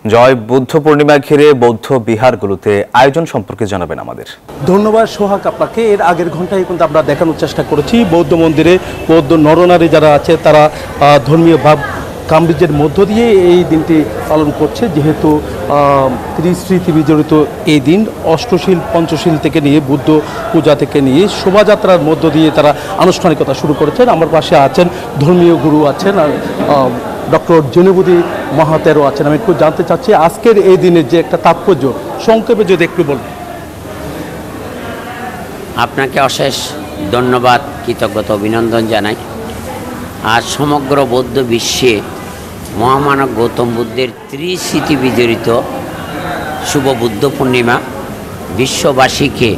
জয় বুদ্ধ পূর্ণিমা ঘিরে বৌদ্ধ বিহারগুলোতে আয়োজন সম্পর্কে জানাবেন আমাদের। ধন্যবাদ সোহাগ আপনাকে। এর আগের ঘন্টায় কিন্তু আমরা দেখানোর চেষ্টা করেছি বৌদ্ধ মন্দিরে বৌদ্ধ নরনারী যারা আছে তারা ধর্মীয় ভাব গাম্ভীর্যের মধ্য দিয়ে এই দিনটি পালন করছে, যেহেতু ত্রিস্মৃতি বিজড়িত এই দিন অষ্টশীল পঞ্চশীল থেকে নিয়ে বুদ্ধ পূজা থেকে নিয়ে শোভাযাত্রার মধ্য দিয়ে তারা আনুষ্ঠানিকতা শুরু করেছেন। আমার পাশে আছেন ধর্মীয় গুরু আছেন, ডক্টর জৈনবুদ্ধি মহাতেরও আছেন। আমি একটু জানতে চাচ্ছি আজকের এই দিনের যে একটা তাৎপর্য সংক্ষেপে যদি একটু বলবেন। আপনাকে অশেষ ধন্যবাদ, কৃতজ্ঞতা, অভিনন্দন জানাই। আজ সমগ্র বৌদ্ধ বিশ্বে মহামানব গৌতম বুদ্ধের ত্রিস্মৃতি বিজড়িত শুভ বুদ্ধ পূর্ণিমা। বিশ্ববাসীকে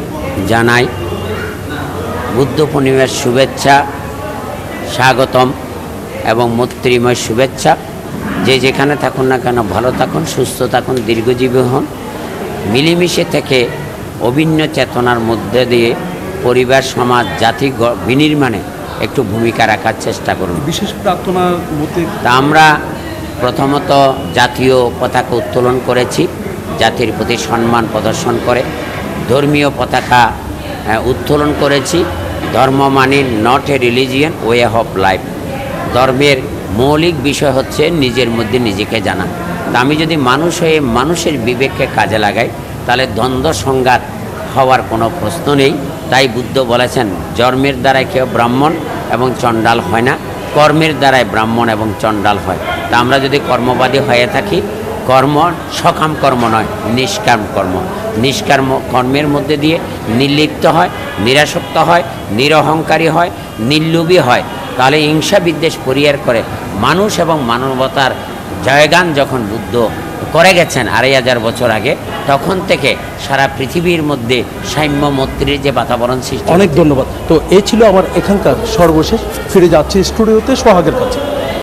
জানাই বুদ্ধ পূর্ণিমার শুভেচ্ছা, স্বাগতম এবং মৈত্রীময় শুভেচ্ছা। যে যেখানে থাকুন না কেন ভালো থাকুন, সুস্থ থাকুন, দীর্ঘজীবী হন। মিলেমিশে থেকে অভিন্ন চেতনার মধ্যে দিয়ে পরিবার, সমাজ, জাতি বিনির্মাণে একটু ভূমিকা রাখার চেষ্টা করুন। বিশেষ প্রার্থনার মধ্যে আমরা প্রথমত জাতীয় পতাকা উত্তোলন করেছি, জাতির প্রতি সম্মান প্রদর্শন করে। ধর্মীয় পতাকা উত্তোলন করেছি। ধর্ম মানে not a religion, way of life. ধর্মের মৌলিক বিষয় হচ্ছে নিজের মধ্যে নিজেকে জানা। তা আমি যদি মানুষ হয়ে মানুষের বিবেককে কাজে লাগাই তাহলে দ্বন্দ্ব সংঘাত হওয়ার কোনো প্রশ্ন নেই। তাই বুদ্ধ বলেছেন জন্মের দ্বারাই কেউ ব্রাহ্মণ এবং চণ্ডাল হয় না, কর্মের দ্বারাই ব্রাহ্মণ এবং চণ্ডাল হয়। তা আমরা যদি কর্মবাদী হয়ে থাকি, কর্ম সকাম কর্ম নয়, নিষ্কাম কর্ম। নিষ্কাম কর্মের মধ্যে দিয়ে নির্লিপ্ত হয়, নিরাসক্ত হয়, নিরহংকারী হয়, নির্লোভী হয়, তাহলে হিংসা বিদ্বেষ পরিহার করে মানুষ এবং মানবতার জয়গান যখন বুদ্ধ করে গেছেন 2500 বছর আগে, তখন থেকে সারা পৃথিবীর মধ্যে সাম্য মৈত্রীর যে বাতাবরণ সৃষ্টি। অনেক ধন্যবাদ। তো এই ছিল আমার এখানকার সর্বশেষ। ফিরে যাচ্ছি স্টুডিওতে সোহাগের কাছে।